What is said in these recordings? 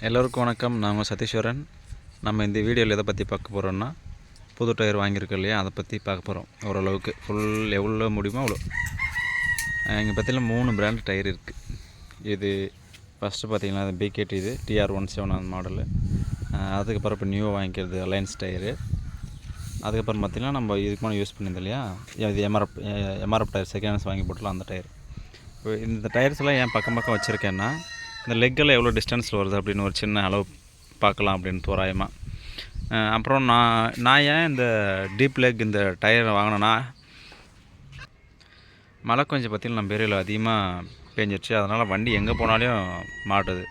எல்லோருக்கும் வணக்கம். நான் உங்கள் சதீஸ்வரன். நம்ம இந்த வீடியோவில் எதை பற்றி பார்க்க போகிறோன்னா, புது டயர் வாங்கியிருக்கோம் இல்லையா, அதை பற்றி பார்க்க போகிறோம். ஓரளவுக்கு ஃபுல் எவ்வளோ முடியுமோ அவ்வளோ. இங்கே பார்த்தீங்கன்னா 3 பிராண்ட் டயர் இருக்குது. இது ஃபஸ்ட்டு பார்த்திங்கன்னா அது பிகேடி, இது TR17 அந்த மாடலு. அதுக்கப்புறம் இப்போ நியூவாக வாங்கிக்கிறது அலையன்ஸ் டயரு. அதுக்கப்புறம் பார்த்திங்கன்னா நம்ம இதுக்கு முன்னாடி யூஸ் பண்ணியிருந்தோம் இல்லையா, இது எம்ஆர்எஃப் டயர் செகண்ட் ஹேண்ட்ஸ் வாங்கி போட்டலாம் அந்த டயர். இப்போ இந்த டயர்ஸ்லாம் ஏன் பக்கம் பக்கம் வச்சுருக்கேன்னா, இந்த லெக்கில் எவ்வளோ டிஸ்டன்ஸில் வருது அப்படின்னு ஒரு சின்ன அளவு பார்க்கலாம் அப்படின்னு தோராயமாக. அப்புறம் நான் ஏன் இந்த டீப் லெக் இந்த டயரை வாங்கினேன்னா, மழை கொஞ்சம் பார்த்திங்கன்னா நம்ம ஏரியாவில் அதிகமாக பேஞ்சிருச்சு. அதனால் வண்டி எங்கே போனாலும் மாட்டுது.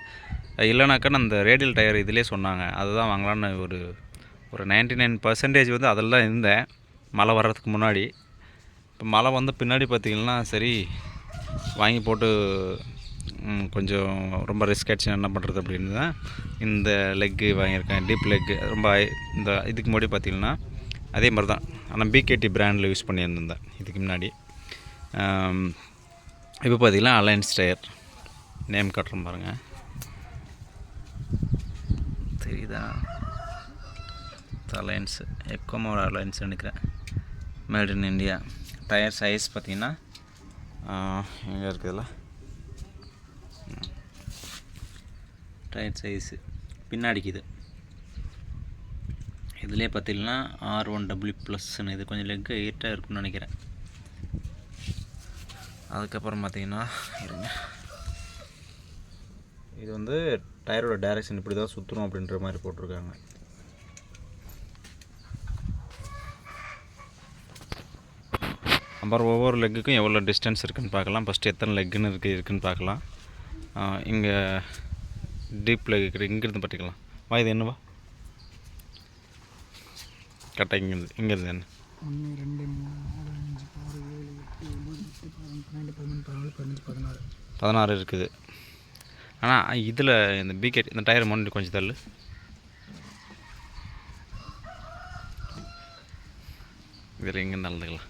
இல்லைனாக்கா அந்த ரேடியல் டயர் இதிலே சொன்னாங்க, அதுதான் வாங்கலான்னு ஒரு 99% வந்து அதில் தான் இருந்தேன் மழை வர்றதுக்கு முன்னாடி. இப்போ மழை வந்து பின்னாடி பார்த்திங்கன்னா சரி வாங்கி போட்டு கொஞ்சம் ரொம்ப ரிஸ்க் ஆச்சு, என்ன பண்ணுறது அப்படின்னு தான் இந்த லெக்கு வாங்கியிருக்கேன். டீப் லெக்கு ரொம்ப இந்த இதுக்கு முன்னாடி பார்த்திங்கன்னா அதே மாதிரி தான், ஆனால் பிகேடி பிராண்டில் யூஸ் பண்ணியிருந்தேன் இதுக்கு முன்னாடி. இப்போ பார்த்திங்கன்னா அலையன்ஸ் டயர் நேம் காட்டுறோம் பாருங்கள், தெரியுதா? அலையன்ஸு எக்கோமோர் அலையன்ஸ் நினைக்கிறேன், made in India. Tyre size பார்த்திங்கன்னா எங்கே இருக்குதுல்ல, டயர் சைஸு பின்னாடிக்கு இதுலேயே பார்த்திங்கன்னா R1W+ன்னு இது கொஞ்சம் லெக்கு ஹீட்டாக இருக்குன்னு நினைக்கிறேன். அதுக்கப்புறம் பார்த்திங்கன்னா இது வந்து டயரோட டைரெக்ஷன் இப்படி தான் சுற்றணும் அப்படின்ற மாதிரி போட்டிருக்காங்க. அப்புறம் ஒவ்வொரு லெக்குக்கும் எவ்வளோ டிஸ்டன்ஸ் இருக்குதுன்னு பார்க்கலாம். ஃபஸ்ட்டு எத்தனை லெக்குன்னு இருக்குதுன்னு பார்க்கலாம். இங்கே டீப் லெக் இருக்குது, இங்கேருந்து பார்த்துக்கலாம். இது என்னவா கரெக்டாக இங்கேருந்து என்ன 1 2 3 4 5 6 7 8 9 10 11 12 13 14 15 16 16 இருக்குது. ஆனால் இதில் இந்த பிகேட் இந்த டயர் முன்னாடி கொஞ்சம் தள்ளு. இதில் எங்கே நடந்துக்கலாம்,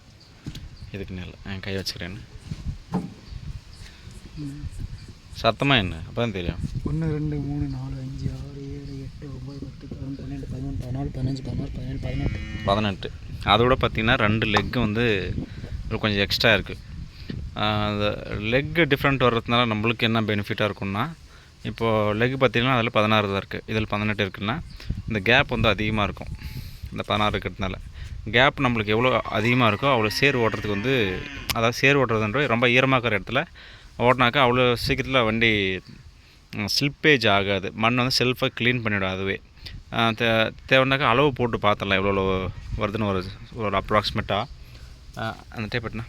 இதுக்கு நேரில் கை வச்சுக்கிறேன்னு சத்தமாக என்ன அப்போ தான் தெரியும். 1 2 3 4 5 6 7 8 9 10 11 12 13 14 15 16 17 18 அதோட பார்த்திங்கன்னா 2 லெக்கு வந்து கொஞ்சம் எக்ஸ்ட்ரா இருக்குது. அந்த லெக்கு டிஃப்ரெண்ட் வர்றதுனால நம்மளுக்கு என்ன பெனிஃபிட்டாக இருக்குன்னா, இப்போது லெக் பார்த்திங்கன்னா அதில் 16 தான் இருக்குது, இதில் 18 இருக்குன்னா இந்த கேப் வந்து அதிகமாக இருக்கும். இந்த 16 இருக்கிறதுனால கேப் நம்மளுக்கு எவ்வளோ அதிகமாக இருக்கோ அவ்வளோ சேர் ஓட்டுறதுக்கு வந்து, அதாவது சேர் ஓட்டுறதுன்ற ரொம்ப ஈரமாக்கிற இடத்துல ஓட்டினாக்கா அவ்வளோ சீக்கிரத்தில் வண்டி ஸ்லிப்பேஜ் ஆகாது. மண் வந்து செல்ஃபாக க்ளீன் பண்ணிவிடும் அதுவே. தேவைன்னாக்கா அளவு போட்டு பார்த்துடலாம் எவ்வளோ வருதுன்னு ஒரு அப்ராக்சிமேட்டாக அந்த டைப் எட்டுனா.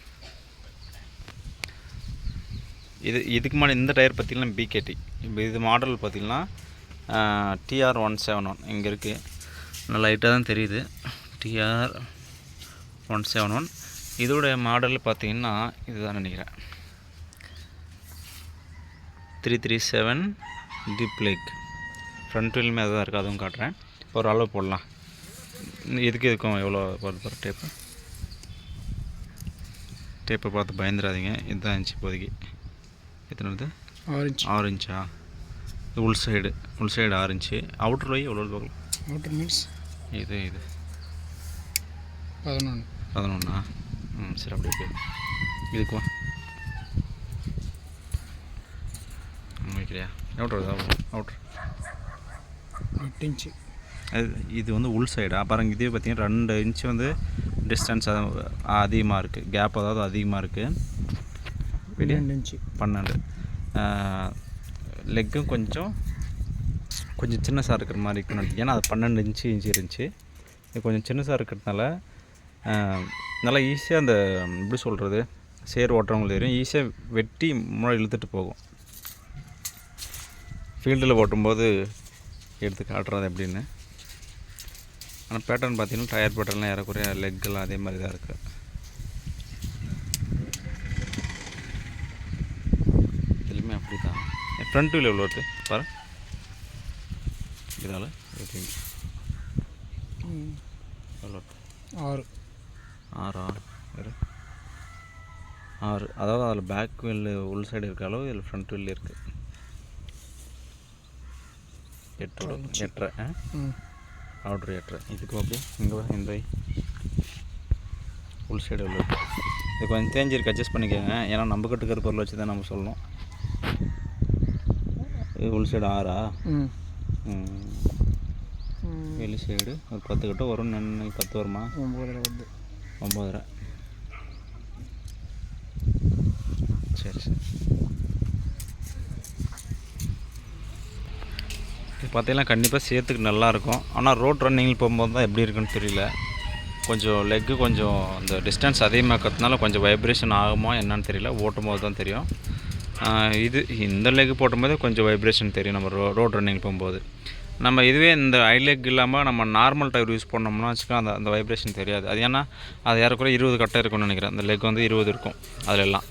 இதுக்கு முன்னாடி இந்த டயர் பார்த்திங்கன்னா பிகேடி, இப்போ இது மாடல் பார்த்திங்கன்னா TR171 இங்கே இருக்குது, நல்லா லைட்டாக தான் தெரியுது. TR171 இதோடைய மாடல் பார்த்திங்கன்னா இதுதான் நினைக்கிறேன், 337 டீப் லெக். ஃப்ரண்ட் வீலுமே அதுதான் இருக்குது, அதுவும் காட்டுறேன். இப்போ ஒரு அளவு போடலாம். இதுக்கும் எவ்வளோ வருது டேப்பை பார்த்து பயந்துடாதீங்க. இதுதான் இருந்துச்சு இப்போதைக்கு. எத்தனை வருது? 6 இன்ச்சா? இது உள் சைடு 6 இன்ச்சு. அவுட்ரு வை எவ்வளோ பார்க்கலாம். அவுட்டர் மீன்ஸ் இது 11 சரி அப்படி இருக்கு. இதுக்குவா வைக்கிறியா? அவுட்ரு 8 இன்ச்சு. இது வந்து உள் சைடு. அப்புறம் இதே பார்த்திங்கன்னா 2 இன்ச்சு வந்து டிஸ்டன்ஸ் அதிகமாக இருக்குது, கேப் அதாவது அதிகமாக இருக்குது. 12 இன்ச்சு 12. லெக்கும் கொஞ்சம் சின்னசாக இருக்கிற மாதிரி இருக்கணும், ஏன்னா அது 12 இன்ச்சு இருந்துச்சு. இது கொஞ்சம் சின்னசாக இருக்கிறதுனால நல்லா ஈஸியாக அந்த எப்படி சொல்கிறது, சேர் ஓட்டுறவங்களுக்கு தெரியும், ஈஸியாக வெட்டி முன்னாடி இழுத்துட்டு போகும். ஃபீல்டில் ஓட்டும்போது எடுத்து காட்டுறது எப்படின்னு. ஆனால் பேட்டர்ன் பார்த்திங்கன்னா டயர் பேட்டர்லாம் ஏறக்குறைய லெக்கெல்லாம் அதே மாதிரி தான் இருக்குது. இதுலையுமே அப்படி தான். ஃப்ரண்ட் வீல் எவ்வளோ வருது பாரு, இதனால் எவ்வளோ 6 வேறு 6. அதாவது அதில் பேக் வீல் உள் சைடு இருக்க அளவு இதில் ஃப்ரண்ட் வீல் இருக்குது. எட்டரை ம் அவுட்ரு 8.5. இதுக்கும் அப்படியே இங்கே இந்த ஃபுல் சைடு உள்ள இது கொஞ்சம் தேஞ்சிருக்கு, அட்ஜஸ்ட் பண்ணிக்கோங்க. ஏன்னா நம்ம கட்டுக்கிற பொருள் வச்சு தான் நம்ம சொல்லணும். இது உள் சைடு 6. வெளி சைடு ஒரு 10 கட்டு வரும். 10 வருமா? 9 வருது. 9.5. சரி சரி. இது பார்த்தீங்கன்னா கண்டிப்பாக சேர்த்துக்கு நல்லாயிருக்கும். ஆனால் ரோட் ரன்னிங்கில் போகும்போது தான் எப்படி இருக்குன்னு தெரியல. கொஞ்சம் லெக்கு கொஞ்சம் அந்த டிஸ்டன்ஸ் அதிகமாக்கிறதுனால கொஞ்சம் வைப்ரேஷன் ஆகுமா என்னன்னு தெரியல. ஓட்டும் போது தான் தெரியும். இது இந்த லெக்கு போடும்போது கொஞ்சம் வைப்ரேஷன் தெரியும் நம்ம ரோட் ரன்னிங் போகும்போது. நம்ம இதுவே இந்த ஹை லெக் இல்லாமல் நம்ம நார்மல் டயர் யூஸ் பண்ணோம்னா வச்சுக்கோங்க, அந்த வைப்ரேஷன் தெரியாது. அது ஏன்னா அது ஏறக்குறைய 20 கட்டை இருக்கும்னு நினைக்கிறேன். அந்த லெக் வந்து 20 இருக்கும் அதிலெல்லாம்.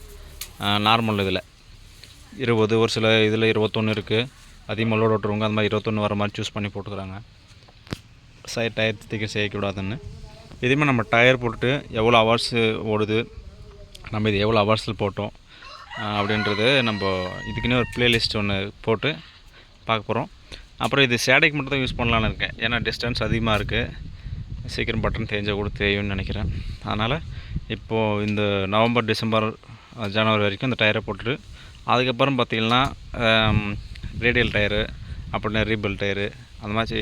நார்மல் இதில் 20, ஒரு சில இதில் 21 இருக்குது. அதிகமாக லோட் ஓட்டுறவங்க அந்த மாதிரி 21 வர மாதிரி சூஸ் பண்ணி போட்டுக்கிறாங்க. டயர் திக்க செய்யக்கூடாதுன்னு. இதுவுமே நம்ம டயர் போட்டுட்டு எவ்வளோ ஹவர்ஸு ஓடுது, நம்ம இது எவ்வளோ ஹவர்ஸில் போட்டோம் அப்படின்றது நம்ம இதுக்குன்னே ஒரு ப்ளேலிஸ்ட் ஒன்று போட்டு பார்க்க போகிறோம். அப்புறம் இது சேடைக்கு மட்டும் தான் யூஸ் பண்ணலான்னு இருக்கேன். ஏன்னா டிஸ்டன்ஸ் அதிகமாக இருக்குது, சீக்கிரம் பட்டன் தேஞ்சால் கூட தேயும்னு நினைக்கிறேன். அதனால் இப்போது இந்த நவம்பர், டிசம்பர், ஜனவரி வரைக்கும் இந்த டயரை போட்டுட்டு அதுக்கப்புறம் பார்த்திங்கன்னா ரேடியல் டயரு அப்படின்னா ரீபில் டயரு அந்த மாதிரி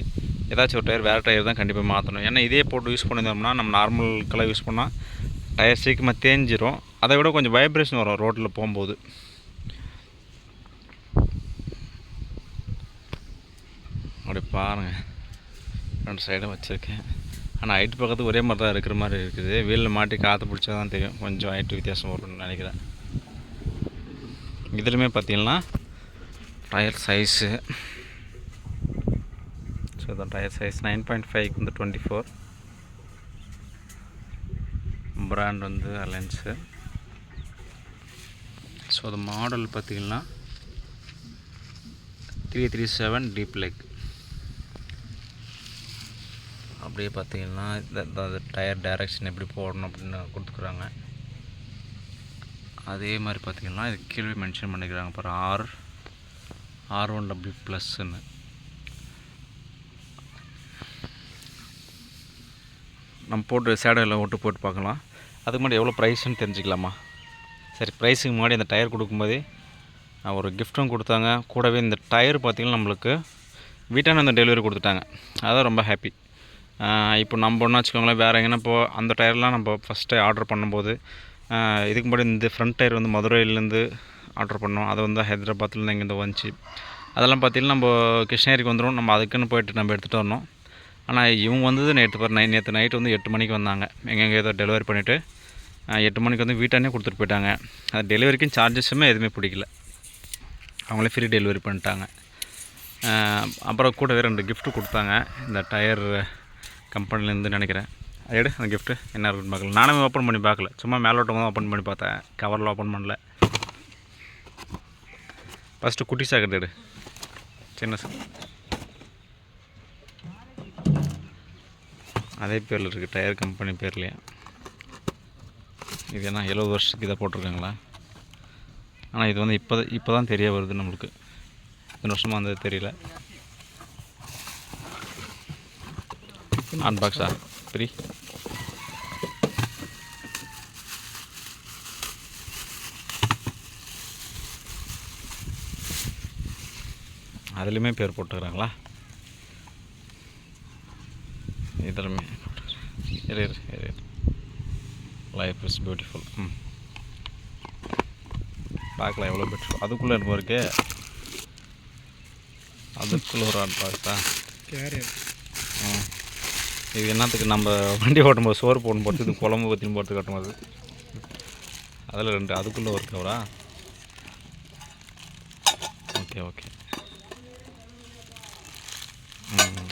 ஏதாச்சும் ஒரு டயர் வேறு டயர் தான் கண்டிப்பாக மாற்றணும். ஏன்னா இதே போட்டு யூஸ் பண்ணியிருந்தோம்னா நம்ம நார்மல் கலர் யூஸ் பண்ணால் டயர் சீக்கிரமாக தேஞ்சிரும். அதை விட கொஞ்சம் வைப்ரேஷன் வரும் ரோட்டில் போகும்போது. அப்படி பாருங்கள், 2 சைடும் வச்சுருக்கேன். ஆனால் ஹைட் பக்கத்துக்கு ஒரே மாதிரி தான் இருக்கிற மாதிரி இருக்குது. வீலில் மாட்டி காற்று பிடிச்சா தான் தெரியும் கொஞ்சம் ஹைட்டு வித்தியாசம் வரும்னு நினைக்கிறேன். இதுலையுமே பார்த்திங்கன்னா டயர் சைஸு ஸோ இதான் டயர் சைஸ் 9.5 வந்து 24, பிராண்ட் வந்து அலைன்ஸு. ஸோ அது மாடல் பார்த்திங்கன்னா 337 டீப் லெக். அப்படியே பார்த்திங்கன்னா இந்த டயர் டைரக்ஷன் எப்படி போடணும் அப்படின்னு கொடுத்துக்குறாங்க. அதே மாதிரி பார்த்திங்கன்னா இது கீழே மென்ஷன் பண்ணிக்கிறாங்க பாரு, R1W+ன்னு. நம்ம போட்டு சேடையில் ஓட்டு போட்டு பார்க்கலாம். அதுக்கு முன்னாடி எவ்வளோ ப்ரைஸ்ன்னு தெரிஞ்சுக்கலாமா? சரி, ப்ரைஸுக்கு முன்னாடி இந்த டயர் கொடுக்கும்போதே ஒரு கிஃப்ட்டும் கொடுத்தாங்க. கூடவே இந்த டயர் பார்த்திங்கன்னா நம்மளுக்கு வீட்டான அந்த டெலிவரி கொடுத்துட்டாங்க. அதான் ரொம்ப ஹாப்பி. இப்போ நம்ம ஒன்றா வச்சுக்கோங்களேன், வேறு எங்கன்னா இப்போது அந்த டயர்லாம் நம்ம ஃபஸ்ட்டு ஆர்டர் பண்ணும்போது இதுக்கு முன்னாடி இந்த ஃப்ரண்ட் டயர் வந்து மதுரையிலேருந்து ஆர்டர் பண்ணோம். அது வந்து ஹைதராபாத்லேருந்து இங்கேருந்து வந்துச்சு. அதெல்லாம் பார்த்திங்கன்னா நம்ம கிருஷ்ணகிரிக்கு வந்துடும். நம்ம அதுக்குன்னு போய்ட்டு நம்ம எடுத்துகிட்டு வரணும். ஆனால் இவங்க வந்தது நேற்று நைட்டு வந்து 8 மணிக்கு வந்தாங்க. எங்கெங்கே ஏதோ டெலிவரி பண்ணிவிட்டு 8 மணிக்கு வந்து வீட்டானே கொடுத்துட்டு போயிட்டாங்க. அது டெலிவரிக்கும் சார்ஜஸுமே எதுவுமே பிடிக்கல, அவங்களே ஃப்ரீ டெலிவரி பண்ணிட்டாங்க. அப்புறம் கூடவே 2 கிஃப்ட்டு கொடுத்தாங்க இந்த டயர் கம்பெனிலேருந்து நினைக்கிறேன். எடு அந்த கிஃப்ட்டு என்ன இருக்குன்னு பார்க்கல. நானும் ஓப்பன் பண்ணி பார்க்கல, சும்மா மேலோட்டம் தான் ஓப்பன் பண்ணி பார்த்தேன், கவரில் ஓப்பன் பண்ணல. ஃபஸ்ட்டு குட்டி சாக்கெட் எடு, சின்ன அதே பேரில் இருக்குது, டயர் கம்பெனி பேர்லையே. இது என்ன 70 வருஷத்துக்கு இதை போட்டிருக்காங்களா? ஆனால் இது வந்து இப்போ தான் தெரிய வருது நம்மளுக்கு. இத்தனை வருஷமாக வந்தது தெரியல. அன்பாக்ஸா ஃப்ரீ. அதுலேயுமே பேர் போட்டுக்கிறாங்களா? இதெல்லாமே லைஃப் இஸ் பியூட்டிஃபுல். பார்க்கலாம் எவ்வளோ பியூட்டிஃபுல். அதுக்குள்ளே இருக்கும் இருக்கே, அதுக்குள்ளே ஒரு அன்பாக்ஸா? இது என்னத்துக்கு நம்ம வண்டி ஓட்டும்போது சோறு போடணும் போட்டு, இது குழம்பு ஊற்றின்னு போட்டு கட்டும்போது அதில் 2 அதுக்குள்ளே ஒரு கவரா? Okay okay.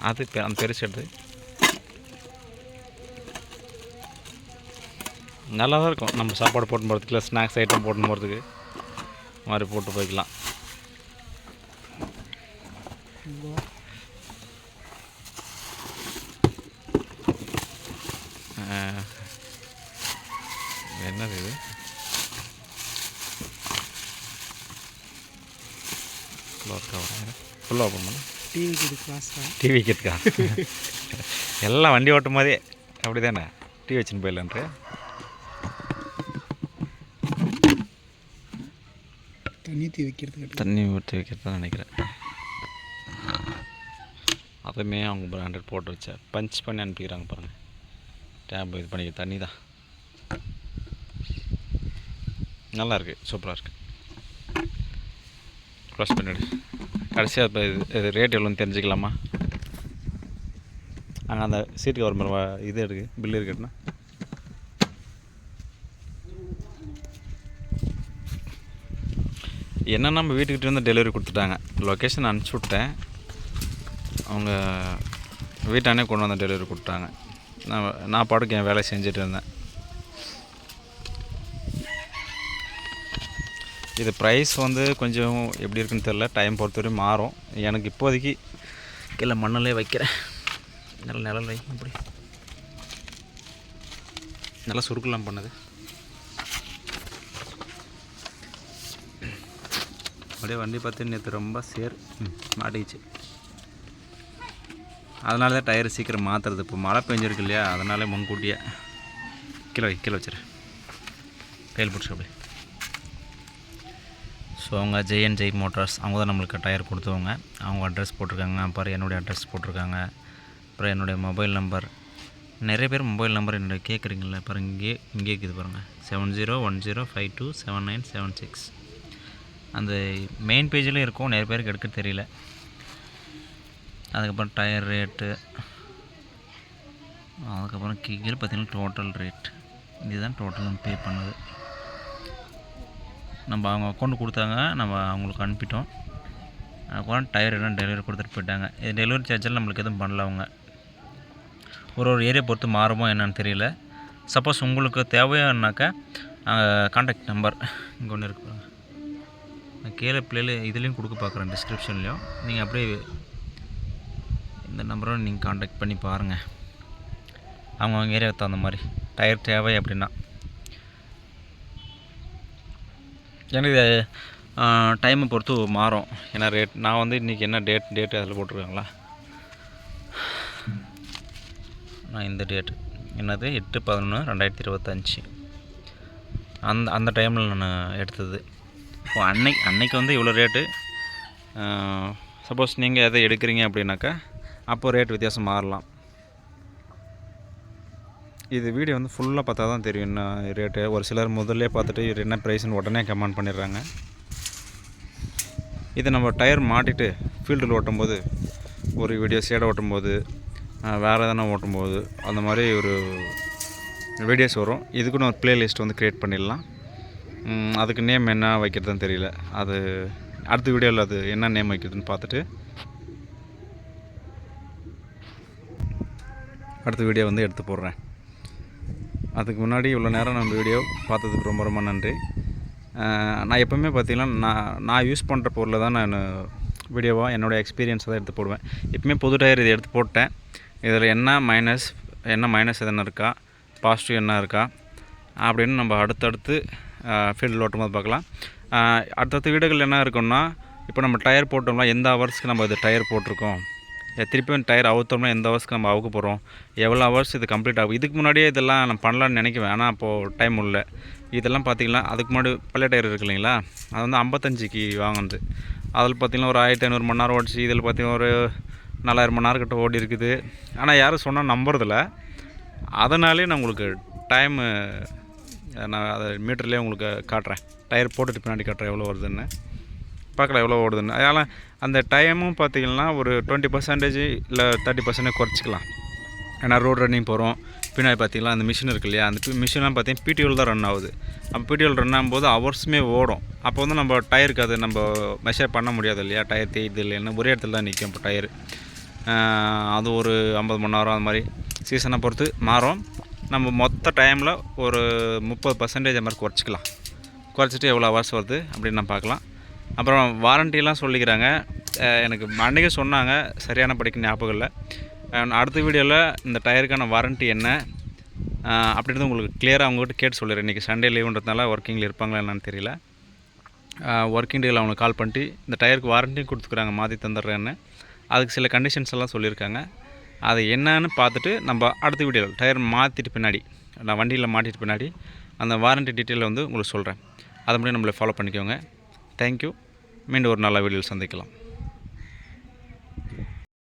அது அந்த பெருசு எடுத்து நல்லா தான் இருக்கும். நம்ம சாப்பாடு போட்டு போகிறதுக்கு, இல்லை ஸ்நாக்ஸ் ஐட்டம் போட்டு போகிறதுக்கு மாதிரி போட்டு போய்க்கலாம். என்னது இது? ஃபுல்லாக ஓப்பன் பண்ண டிவிக்கு இது கிளாஸா? டிவி வைக்கிறதுக்கா? எல்லாம் வண்டி ஓட்டும் போதே அப்படி தானே டிவி வச்சுன்னு போயிடலான்ட்டு. தண்ணி தீ வைக்கிறதுக்கு தண்ணி ஊற்றி வைக்கிறது தான் நினைக்கிறேன். அதுவுமே அவங்க பிராண்டட் போட்டு வச்ச பஞ்ச் பண்ணி அனுப்பிக்கிறாங்க பாருங்கள். டேப் இது பண்ணிக்க தண்ணி தான் நல்லாயிருக்கு, சூப்பராக இருக்குது. க்ளோஸ் பண்ணிவிடு. கடைசியாக இப்போ இது ரேட் எவ்வளோன்னு தெரிஞ்சுக்கலாமா? அங்கே அந்த சீட் கவர் இது இருக்குது, பில்லு இருக்குன்னா என்ன நம்ம வீட்டுக்கிட்ட வந்து டெலிவரி கொடுத்துட்டாங்க. லொக்கேஷன் அனுப்பிச்சி விட்டேன், அவங்க வீட்டானே கொண்டு வந்து டெலிவரி கொடுத்தாங்க. நான் பாட்டுக்கு என் வேலையை செஞ்சுட்டு இருந்தேன். இது ப்ரைஸ் வந்து கொஞ்சம் எப்படி இருக்குன்னு தெரில, டைம் பொறுத்தவரையும் மாறும். எனக்கு இப்போதைக்கு கீழே மண்ணிலே வைக்கிறேன். நிழல் வை, அப்படி நல்லா சுருக்கலாம் பண்ணுது. அப்படியே வண்டி பார்த்து நேற்று ரொம்ப மாட்டிக்கிச்சு. அதனால தான் டயர் சீக்கிரம் மாற்றுறது. இப்போ மழை பெஞ்சிருக்கு இல்லையா, அதனால முன்கூட்டியே கீழே வச்சிரு, கையில் பிடிச்சி அப்படி. ஸோ அவங்க ஜெய் மோட்டார்ஸ் அவங்க தான் நம்மளுக்கு டயர் கொடுத்தவங்க. அவங்க அட்ரஸ் போட்டிருக்காங்க, அப்புறம் என்னுடைய அட்ரஸ் போட்டிருக்காங்க, அப்புறம் என்னுடைய மொபைல் நம்பர். நிறைய பேர் மொபைல் நம்பர் என்னுடைய கேட்குறீங்களா பாருங்கள், இங்கே இருக்குது பாருங்கள், 7010527976. அந்த மெயின் பேஜில் இருக்கும், நிறைய பேருக்கு எடுக்க தெரியல. அதுக்கப்புறம் டயர் ரேட்டு, அதுக்கப்புறம் கீழே பார்த்திங்கன்னா டோட்டல் ரேட். இதுதான் டோட்டல் பே பண்ணது. நம்ம அவங்க அக்கௌண்ட் கொடுத்தாங்க, நம்ம அவங்களுக்கு அனுப்பிட்டோம். அதுக்கப்புறம் டயர் எல்லாம் டெலிவரி கொடுத்துட்டு போயிட்டாங்க. இது டெலிவரி சார்ஜில் நம்மளுக்கு எதுவும் பண்ணல. அவங்க ஒரு ஏரியா பொறுத்து மாறுமோ என்னன்னு தெரியல. சப்போஸ் உங்களுக்கு தேவையானாக்கா கான்டாக்ட் நம்பர் இங்கே ஒன்று இருக்கு, நான் கீழே பிள்ளைல இதுலேயும் கொடுக்க பார்க்குறேன், டிஸ்கிரிப்ஷன்லேயும். நீங்கள் அப்படியே இந்த நம்பரோட நீங்கள் கான்டாக்ட் பண்ணி பாருங்கள். அவங்க ஏரியாவுக்கு தகுந்த மாதிரி டயர் தேவை அப்படின்னா. எனக்கு டைமை பொறுத்து மாறும். ஏன்னா ரேட் நான் வந்து இன்றைக்கி என்ன டேட்டு அதில் போட்டிருக்காங்களா, நான் இந்த டேட் என்னது 8/11/2025 அந்த டைமில் நான் எடுத்தது. இப்போ அன்னைக்கு வந்து இவ்வளோ ரேட்டு. சப்போஸ் நீங்கள் எதை எடுக்கிறீங்க அப்படின்னாக்கா அப்போது ரேட் வித்தியாசம் மாறலாம். இது வீடியோ வந்து ஃபுல்லாக பார்த்தா தான் தெரியும் என்ன ரேட்டு. ஒரு சிலர் முதல்ல பார்த்துட்டு இது என்ன ப்ரைஸ்ன்னு உடனே கமெண்ட் பண்ணிடுறாங்க. இதை நம்ம டயர் மாட்டிட்டு ஃபீல்டில் ஓட்டும்போது, ஒரு வீடியோ சேடை ஓட்டும்போது, வேறு எதனா ஓட்டும்போது அந்த மாதிரி ஒரு வீடியோஸ் வரும். இதுக்குன்னு ஒரு ப்ளேலிஸ்ட் வந்து க்ரியேட் பண்ணிடலாம். அதுக்கு நேம் என்ன வைக்கிறதுன்னு தெரியல. அது அடுத்த வீடியோவில் அது என்ன நேம் வைக்கிறதுன்னு பார்த்துட்டு அடுத்த வீடியோ வந்து எடுத்து போடுறேன். அதுக்கு முன்னாடி இவ்வளோ நேரம் நம்ம வீடியோ பார்த்ததுக்கு ரொம்ப ரொம்ப நன்றி. நான் எப்போவுமே பார்த்திங்கன்னா நான் யூஸ் பண்ணுற பொருளை தான் நான் வீடியோவாக என்னோடய எக்ஸ்பீரியன்ஸை தான் எடுத்து போடுவேன். எப்பவுமே புது டயர் இது எடுத்து போட்டேன். இதில் என்ன மைனஸ் எதனா இருக்கா, பாசிட்டிவ் என்ன இருக்கா அப்படின்னு நம்ம அடுத்தடுத்து ஃபீல்டில் ஓட்டும்போது பார்க்கலாம். அடுத்தடுத்த வீடுகள் என்ன இருக்குன்னா, இப்போ நம்ம டயர் போட்டோம்னா எந்த ஹவர்ஸ்க்கு நம்ம இது டயர் போட்டிருக்கோம், திருப்பியும் டயர் அவுத்தோம்னா எந்த ஹவர்ஸ்க்கு நம்ம அவுக்க போகிறோம், எவ்வளோ ஹவர்ஸ் இது கம்ப்ளீட் ஆகும். இதுக்கு முன்னாடியே இதெல்லாம் நான் பண்ணலான்னு நினைக்குவேன், ஆனால் அப்போது டைம் இல்லை. இதெல்லாம் பார்த்திங்கன்னா அதுக்கு முன்னாடி பழைய டயர் இருக்குது இல்லைங்களா, அது வந்து 55க்கு வாங்கினது. அதில் பார்த்திங்கன்னா ஒரு 1500 மணி நேரம் ஓடிச்சு. இதில் பார்த்திங்கன்னா ஒரு 4000 மணி நேரம் கிட்ட ஓடி இருக்குது. ஆனால் யாரும் சொன்னால் நம்புறதில்ல. அதனாலே நான் உங்களுக்கு டைமு நான் அதை மீட்டர்லேயே உங்களுக்கு காட்டுறேன். டயர் போட்டுட்டு பின்னாடி காட்டுறேன் எவ்வளோ வருதுன்னு, பார்க்கலாம் எவ்வளோ ஓடுதுன்னு. அதனால் அந்த டைமும் பார்த்திங்கன்னா ஒரு 20% இல்லை 30% குறைச்சிக்கலாம். ஏன்னா ரோடு ரன்னிங் போகிறோம். பின்னாடி பார்த்திங்கன்னா அந்த மிஷின் இருக்கு இல்லையா, அந்த மிஷின்லாம் பார்த்திங்கன்னா பிடிஓவில் தான் ரன் ஆகுது. அப்போ பிடிஓவில் ரன் ஆகும்போது ஹவர்ஸுமே ஓடும். அப்போ வந்து நம்ம டயருக்கு அதை நம்ம மெஷர் பண்ண முடியாது இல்லையா, டயர் தேய்து இல்லைன்னா ஒரே இடத்துல தான் நிற்கும் இப்போ டயரு. அது ஒரு 50 மணி நேரம் அந்த மாதிரி சீசனை பொறுத்து மாறும். நம்ம மொத்த டைமில் ஒரு 30% அது மாதிரி குறைச்சிட்டு எவ்வளோ ஹவர்ஸ் வருது அப்படின்னு நான் பார்க்கலாம். அப்புறம் வாரண்டிலாம் சொல்லிக்கிறாங்க. எனக்கு அன்றைக்கே சொன்னாங்க, சரியான படிக்க ஞாபகம் இல்லை. அடுத்த வீடியோவில் இந்த டயருக்கான வாரண்ட்டி என்ன அப்படின்றது உங்களுக்கு கிளியராக அவங்ககிட்ட கேட்டு சொல்லிடுறேன். இன்றைக்கி சண்டே லீவுன்றதுனால ஒர்க்கிங்கில் இருப்பாங்களா என்னன்னு தெரியல. ஒர்க்கிங் டேயில் அவங்களுக்கு கால் பண்ணிட்டு இந்த டயருக்கு வாரண்ட்டியும் கொடுத்துக்குறாங்க, மாற்றி தந்துடுறேன்னு. அதுக்கு சில கண்டிஷன்ஸ் எல்லாம் சொல்லியிருக்காங்க. அது என்னன்னு பார்த்துட்டு நம்ம அடுத்த வீடியோவில் டயர் மாற்றிட்டு பின்னாடி நான் வண்டியில் மாட்டிட்டு பின்னாடி அந்த வாரண்ட்டி டீட்டெயில் வந்து உங்களுக்கு சொல்கிறேன். அதை மட்டும் நம்மளை ஃபாலோ பண்ணிக்கோங்க. தேங்க்யூ. மீண்டும் ஒரு நல்ல வீடியோவில் சந்திக்கலாம்.